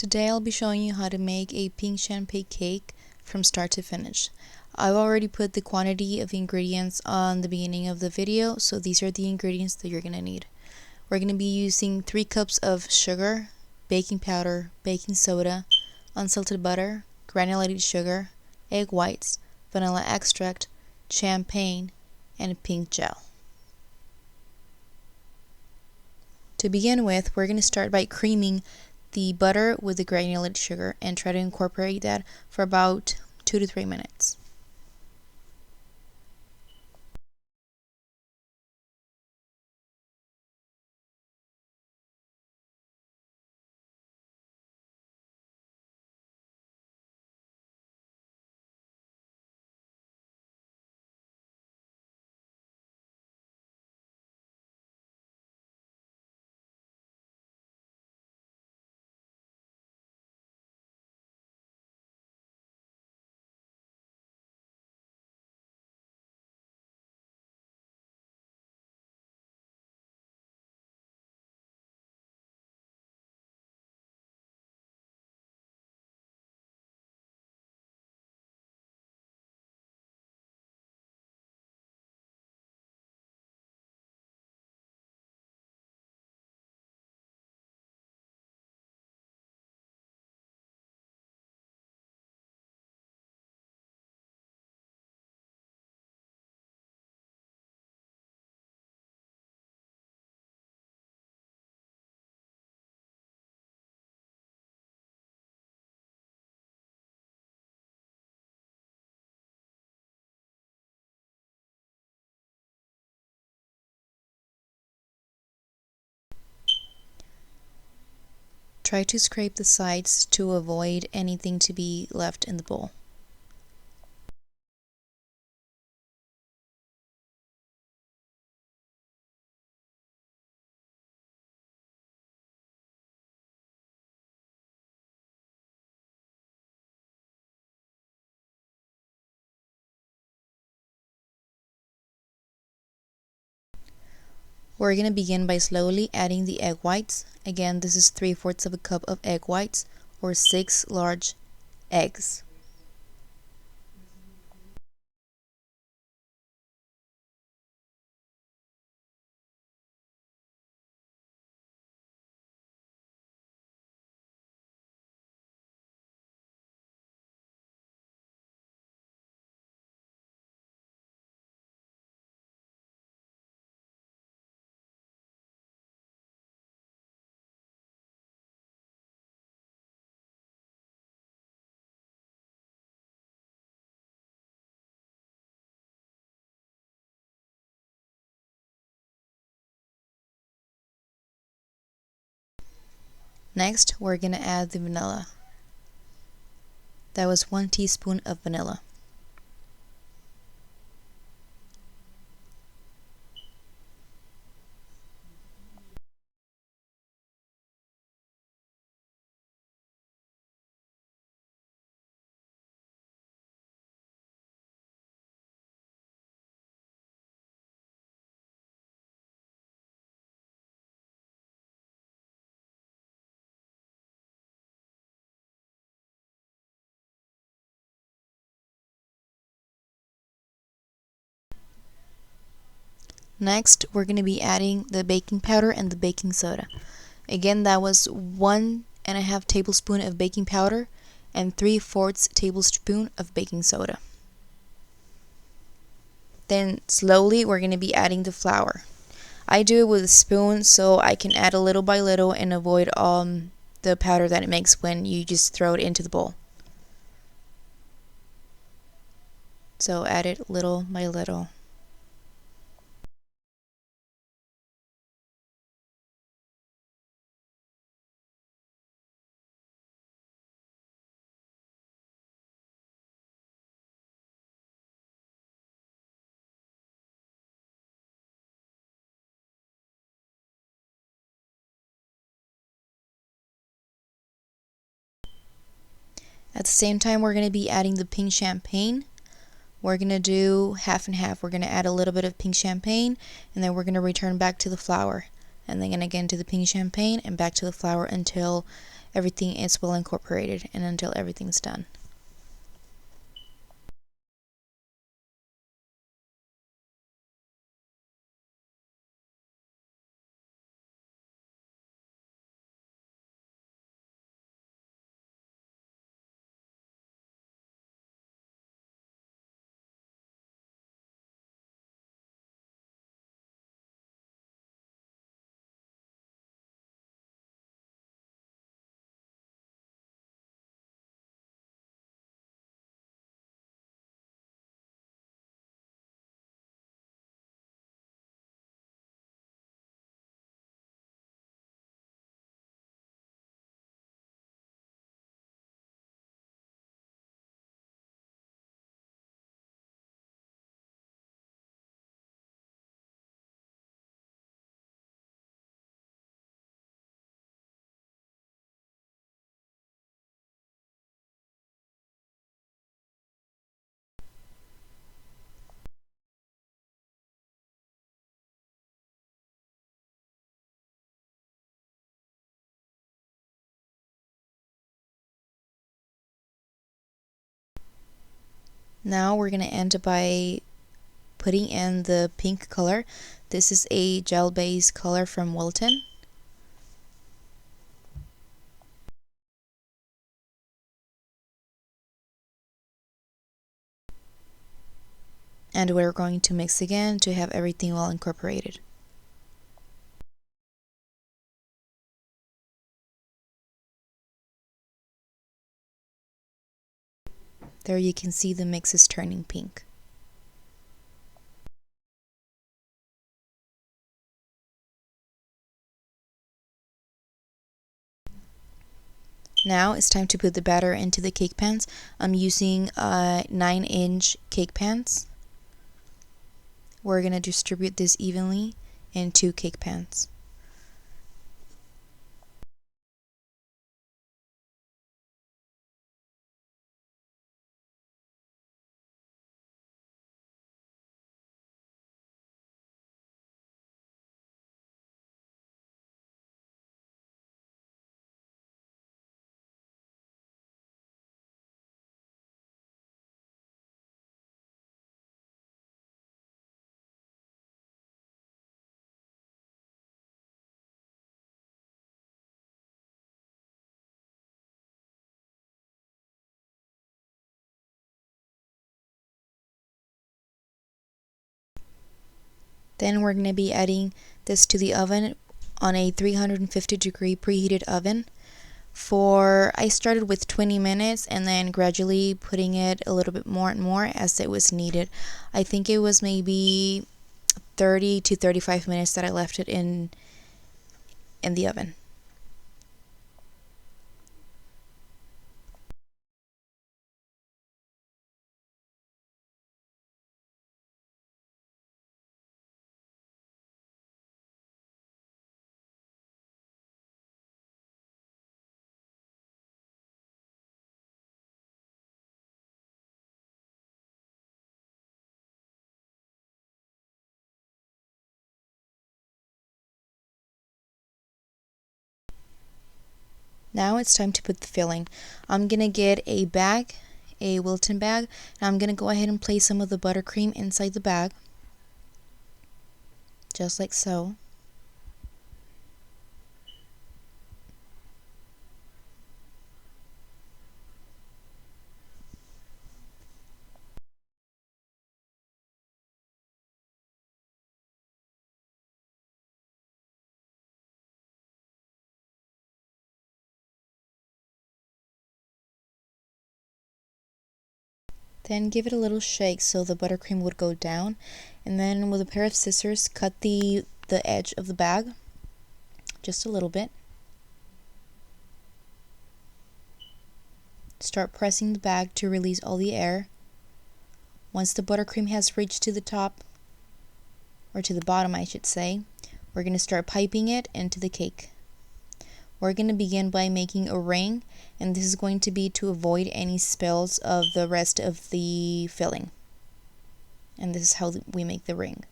Today I'll be showing you how to make a pink champagne cake from start to finish. I've already put the quantity of ingredients on the beginning of the video, so these are the ingredients that you're going to need. We're going to be using 3 cups of sugar, baking powder, baking soda, unsalted butter, granulated sugar, egg whites, vanilla extract, champagne, and pink gel. To begin with, we're going to start by creaming the butter with the granulated sugar and try to incorporate that for about 2 to 3 minutes. Try to scrape the sides to avoid anything to be left in the bowl. We're going to begin by slowly adding the egg whites. Again, this is 3/4 of a cup of egg whites or 6 large eggs. Next, we're going to add the vanilla. That was 1 teaspoon of vanilla. Next, we're going to be adding the baking powder and the baking soda. Again, that was 1½ tablespoon of baking powder and 3/4 tablespoon of baking soda. Then slowly we're going to be adding the flour. I do it with a spoon so I can add a little by little and avoid the powder that it makes when you just throw it into the bowl. So add it little by little. At the same time, we're going to be adding the pink champagne. We're going to do half and half. We're going to add a little bit of pink champagne and then we're going to return back to the flour. and then again to the pink champagne and back to the flour until everything is well incorporated and until everything's done. Now we're going to end by putting in the pink color. This is a gel-based color from Wilton. And we're going to mix again to have everything well incorporated. There you can see the mix is turning pink. Now it's time to put the batter into the cake pans. I'm using 9-inch cake pans. We're going to distribute this evenly in 2 cake pans. Then we're going to be adding this to the oven on a 350-degree preheated oven for, I started with 20 minutes and then gradually putting it a little bit more and more as it was needed. I think it was maybe 30 to 35 minutes that I left it in the oven. Now it's time to put the filling. I'm gonna get a bag, a Wilton bag, and I'm gonna go ahead and place some of the buttercream inside the bag, just like so. Then give it a little shake so the buttercream would go down, and then with a pair of scissors cut the edge of the bag just a little bit. Start pressing the bag to release all the air. Once the buttercream has reached to the top, or to the bottom I should say, we're going to start piping it into the cake. We're going to begin by making a ring, and this is going to be to avoid any spills of the rest of the filling. And this is how we make the ring.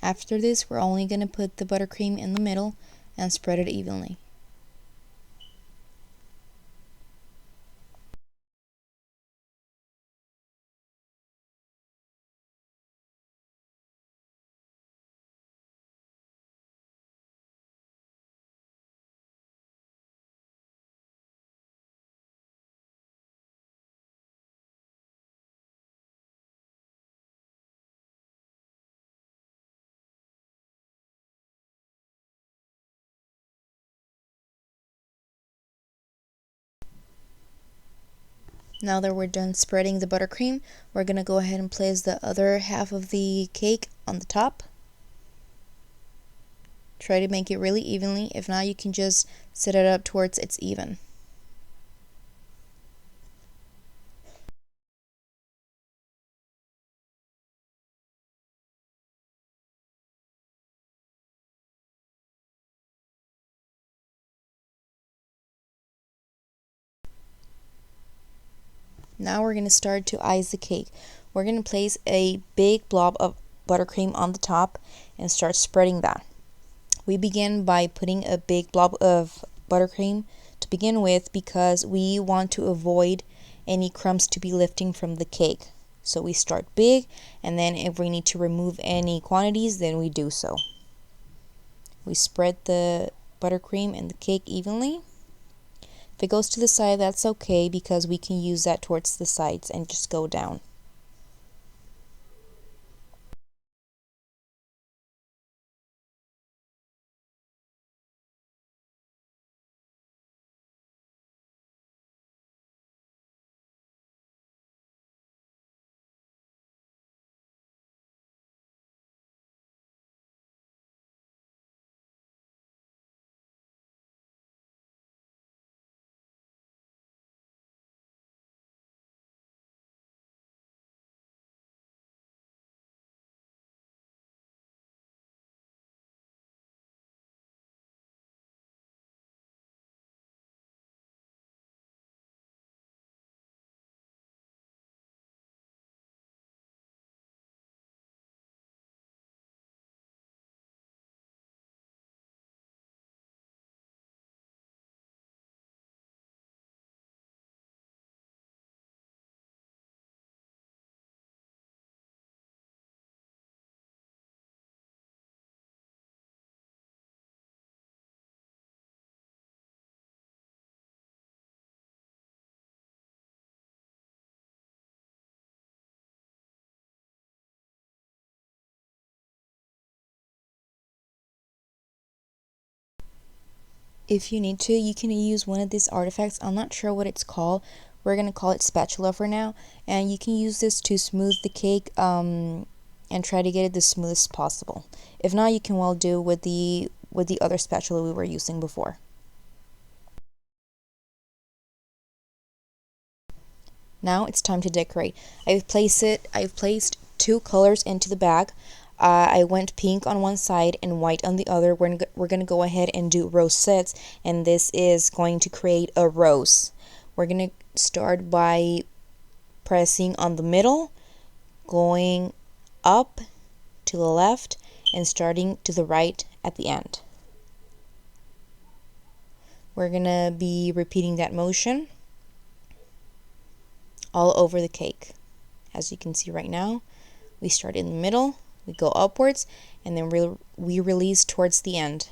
After this, we're only going to put the buttercream in the middle and spread it evenly. Now that we're done spreading the buttercream, we're going to go ahead and place the other half of the cake on the top. Try to make it really evenly. If not, you can just set it up towards it's even. Now we're going to start to ice the cake. We're going to place a big blob of buttercream on the top and start spreading that. We begin by putting a big blob of buttercream to begin with because we want to avoid any crumbs to be lifting from the cake. So we start big, and then if we need to remove any quantities, then we do so. We spread the buttercream and the cake evenly. If it goes to the side, that's okay because we can use that towards the sides and just go down. If you need to, you can use one of these artifacts. I'm not sure what it's called. We're going to call it spatula for now. And you can use this to smooth the cake and try to get it the smoothest possible. If not, you can well do with the other spatula we were using before. Now it's time to decorate. I've placed two colors into the bag. I went pink on one side and white on the other. We're going to go ahead and do rosettes, and this is going to create a rose. We're going to start by pressing on the middle, going up to the left, and starting to the right at the end. We're going to be repeating that motion all over the cake. As you can see right now, we start in the middle, we go upwards, and then we release towards the end.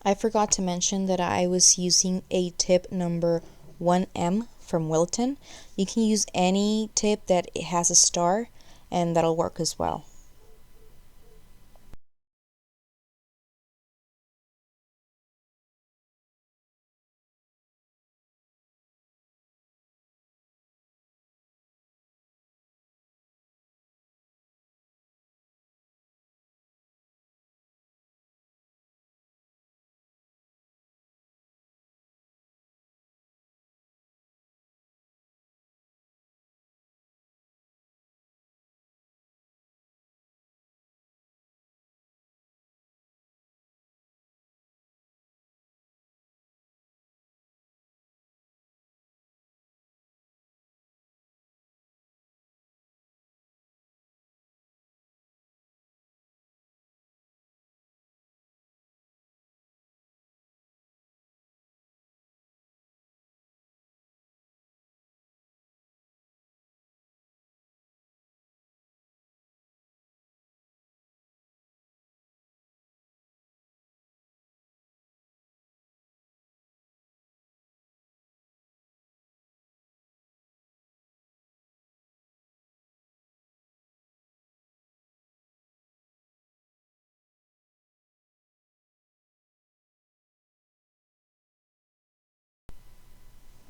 I forgot to mention that I was using a tip number 1M from Wilton. You can use any tip that it has a star, and that'll work as well.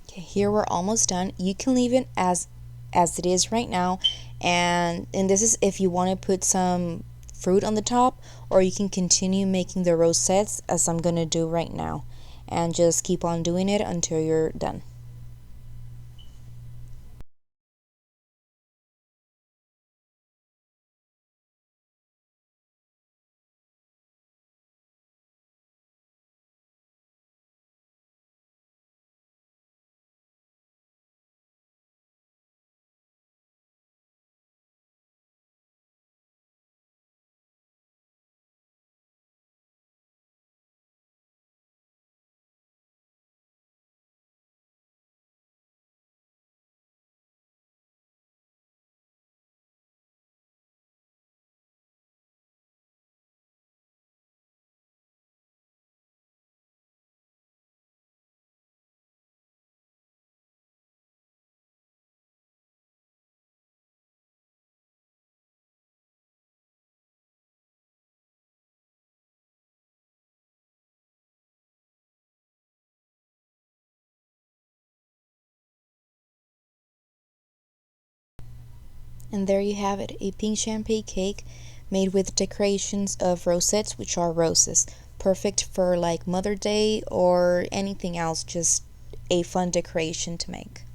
Okay, here we're almost done. You can leave it as it is right now, and this is if you want to put some fruit on the top, or you can continue making the rosettes as I'm gonna do right now, and just keep on doing it until you're done. And there you have it, a pink champagne cake made with decorations of rosettes, which are roses. Perfect for like Mother's Day or anything else, just a fun decoration to make.